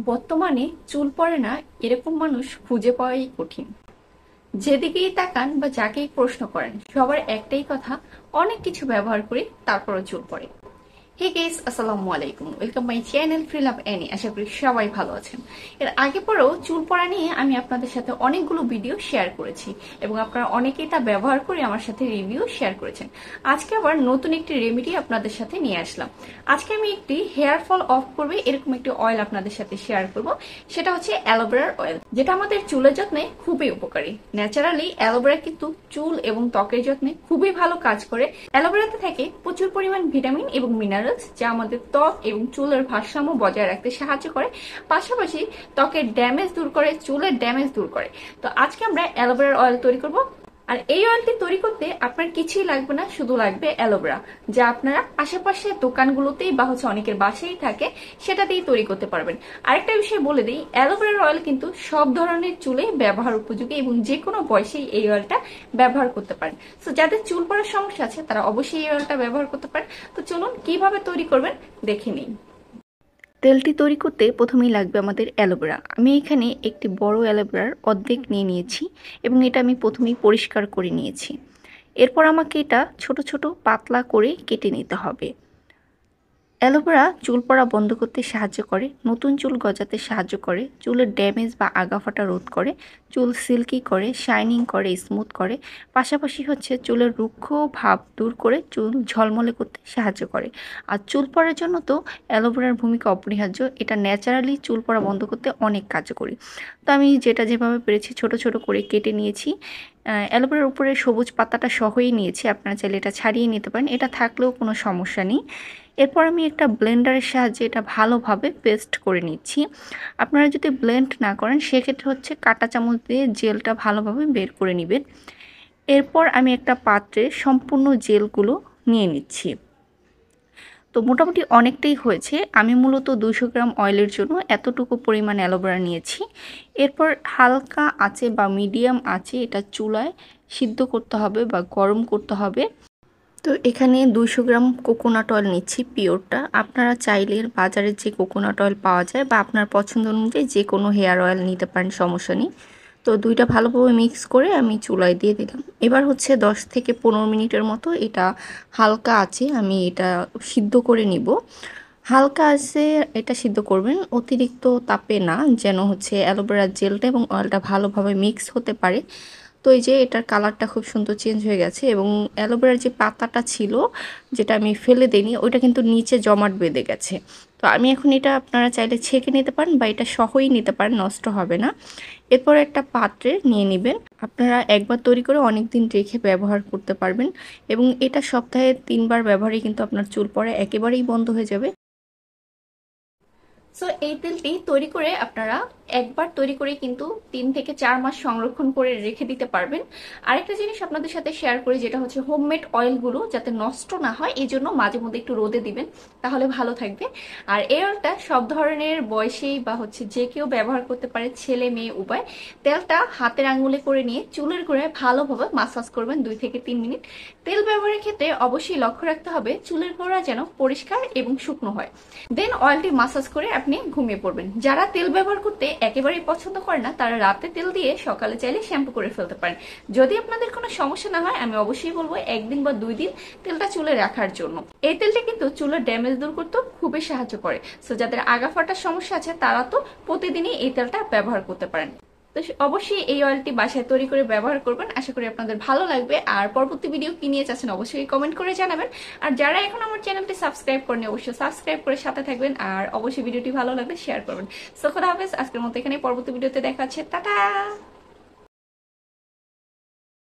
বর্তমানে চুল পড়ে না এরকম মানুষ খুঁজে পাওয়াই কঠিন। যেদিকেই তাকান বা যাকেই প্রশ্ন করেন সবার একটাই কথা, অনেক কিছু ব্যবহার করি তারপরও চুল পড়ে। হে গাইস, আসসালামু আলাইকুম, welcome my channel free love Annie. আশা করি সবাই ভালো আছেন। এর আগে পরেও চুল পড়া নিয়ে আমি আপনাদের সাথে অনেকগুলো ভিডিও শেয়ার করেছি এবং আপনারা অনেকেই তা ব্যবহার করে আমার সাথে রিভিউ শেয়ার করেছেন। আজকে আবার নতুন একটি রেমেডি আপনাদের সাথে নিয়ে আসলাম। আজকে আমি একটি হেয়ার ফল অফ করবে এরকম একটি অয়েল আপনাদের সাথে শেয়ার করব। সেটা হচ্ছে অ্যালোভেরার অয়েল, যেটা আমাদের চুলের যত্নে খুবই উপকারী। ন্যাচারালি অ্যালোভেরা কিন্তু চুল এবং ত্বকের যত্নে খুবই ভালো কাজ করে। অ্যালোভেরাতে থাকে প্রচুর পরিমাণ ভিটামিন এবং মিনারেল, যা আমাদের ত্বক এবং চুলের ভারসাম্য বজায় রাখতে সাহায্য করে, পাশাপাশি ত্বকের ড্যামেজ দূর করে, চুলের ড্যামেজ দূর করে। তো আজকে আমরা অ্যালোভেরার অয়েল তৈরি করব। আর এই অয়েলটি তৈরি করতে আপনার কিছুই লাগবে না, শুধু লাগবে অ্যালোভেরা, যা আপনারা আশেপাশে দোকানগুলোতেই বা অনেকের বাসায় থাকে, সেটা দিয়ে তৈরি করতে পারবেন। আরেকটা বিষয় বলে দিই, অ্যালোভেরার অয়েল কিন্তু সব ধরনের চুলে ব্যবহার উপযোগী এবং যে কোনো বয়সেই এই অয়েলটা ব্যবহার করতে পারেন। তো যাদের চুল পড়ার সমস্যা আছে তারা অবশ্যই এই অয়েলটা ব্যবহার করতে পারেন। তো চলুন কিভাবে তৈরি করবেন দেখে নিন। তেলটি তৈরি করতে প্রথমেই লাগবে আমাদের অ্যালোভেরা। আমি এখানে একটি বড় অ্যালোভেরার অর্ধেক নিয়ে নিয়েছি এবং এটা আমি প্রথমেই পরিষ্কার করে নিয়েছি। এরপর আমাকে এটা ছোট ছোট পাতলা করে কেটে নিতে হবে। অ্যালোভেরা চুল পড়া বন্ধ করতে সাহায্য করে, নতুন চুল গজাতে সাহায্য করে, চুলের ড্যামেজ বা আগাফাটা রোধ করে, চুল সিল্কি করে, শাইনিং করে, স্মুথ করে, পাশাপাশি চুলের রুক্ষ ভাব দূর করে চুল ঝলমলে করতে সাহায্য করে। আর চুল পড়ার জন্য তো অ্যালোভেরার ভূমিকা অপরিহার্য। এটা ন্যাচারালি চুল পড়া বন্ধ করতে অনেক কার্যকরী। তো আমি যেটা যেভাবে পেরেছি ছোট ছোট করে কেটে নিয়েছি। অ্যালোভেরার উপরে সবুজ পাতাটা সহই নিয়েছি, আপনারা চাইলে এটা ছাড়িয়ে নিতে পারেন, এটা থাকলেও কোনো সমস্যা নেই। এরপর আমি একটা ব্লেন্ডারের সাহায্যে এটা ভালোভাবে পেস্ট করে নিচ্ছি। আপনারা যদি ব্লেন্ড না করেন সেক্ষেত্রে কাঁটা চামচ দিয়ে জেলটা ভালোভাবে বের করে নেবেন। এরপর আমি একটা পাত্রে সম্পূর্ণ জেলগুলো নিয়ে নিচ্ছি। তো মোটামুটি অনেকটাই হয়েছে। আমি মূলত 200 গ্রাম অয়েলের জন্য এতটুকু পরিমাণ অ্যালোভেরা নিয়েছি। এরপর হালকা আঁচে বা মিডিয়াম আঁচে এটা চুলায় সিদ্ধ করতে হবে বা গরম করতে হবে। তো এখানে 200 গ্রাম কোকোনাট অয়েল নিচ্ছি, পিওরটা। আপনারা চাইলে বাজারে যে কোকোনাট অয়েল পাওয়া যায় বা আপনার পছন্দ অনুযায়ী যে কোনো হেয়ার অয়েল নিতে পারেন, সমস্যা নেই। তো দুইটা ভালোভাবে মিক্স করে আমি চুলায় দিয়ে দিলাম। এবার 10 থেকে 15 মিনিটের মতো এটা হালকা আছে আমি এটা সিদ্ধ করে নিব। হালকা আছে এটা সিদ্ধ করবেন, অতিরিক্ত তাপে না, যেন অ্যালোভেরার জেলটা এবং অয়েলটা ভালোভাবে মিক্স হতে পারে। তো এই যে এটার কালারটা খুব সুন্দর চেঞ্জ হয়ে গেছে এবং অ্যালোভেরার যে পাতাটা ছিল যেটা আমি ফেলে দিইনি, ওইটা কিন্তু নিচে জমাট বেঁধে গেছে। তো আমি এখন এটা আপনারা চাইলে ছেঁকে নিতে পারেন বা এটা সহই নিতে পারেন, নষ্ট হবে না। এরপর একটা পাত্রে নিয়ে নেবেন। আপনারা একবার তৈরি করে অনেক দিন রেখে ব্যবহার করতে পারবেন এবং এটা সপ্তাহে 3 বার ব্যবহারে কিন্তু আপনার চুল পড়া একেবারেই বন্ধ হয়ে যাবে। সো এই তেলটি তৈরি করে আপনারা একবার তৈরি করে কিন্তু 3 থেকে 4 মাস সংরক্ষণ করে রেখে দিতে পারবেন। আরেকটা জিনিস আপনাদের সাথে শেয়ার করি, যেটা হোমমেড অয়েলগুলো যাতে নষ্ট না হয় এই জন্য মাঝে মধ্যে একটু রোদে দিবেন, তাহলে ভালো থাকবে। আর এই অয়েলটা সব ধরনের বয়সেই বা যে কেউ ব্যবহার করতে পারে, ছেলে মেয়ে উভয়। তেলটা হাতের আঙ্গুলে করে নিয়ে চুলের গোড়ায় ভালোভাবে মাসাজ করবেন 2 থেকে 3 মিনিট। তেল ব্যবহারের ক্ষেত্রে অবশ্যই লক্ষ্য রাখতে হবে চুলের গোড়া যেন পরিষ্কার এবং শুকনো হয়। দেন অয়েলটি মাসাজ করে আপনি ঘুমিয়ে পড়বেন। যারা তেল ব্যবহার করতে একেবারেই পছন্দ করে না তারা রাতে তেল দিয়ে সকালে চাইলে শ্যাম্পু করে ফেলতে পারেন। যদি আপনাদের কোনো সমস্যা না হয় আমি অবশ্যই বলবো 1 দিন বা 2 দিন তেলটা চুলে রাখার জন্য। এই তেলটা কিন্তু চুলের ড্যামেজ দূর করতে খুবই সাহায্য করে। সো যাদের আগা ফাটার সমস্যা আছে তারা তো প্রতিদিনই এই তেলটা ব্যবহার করতে পারেন। তো অবশ্যই এই অয়েলটি বাসায় তৈরি করে ব্যবহার করবেন, আশা করি আপনাদের ভালো লাগবে। আর পরবর্তী ভিডিও কি নিয়ে চাচ্ছেন অবশ্যই কমেন্ট করে জানাবেন। আর যারা এখন আমার চ্যানেলটি সাবস্ক্রাইব করেনি অবশ্যই সাবস্ক্রাইব করে সাথে থাকবেন, আর অবশ্যই ভিডিওটি ভালো লাগলে শেয়ার করবেন। সো খোদা হাফেজ, আজকের মতো এখানে, পরবর্তী ভিডিওতে দেখা হচ্ছে, টাটা।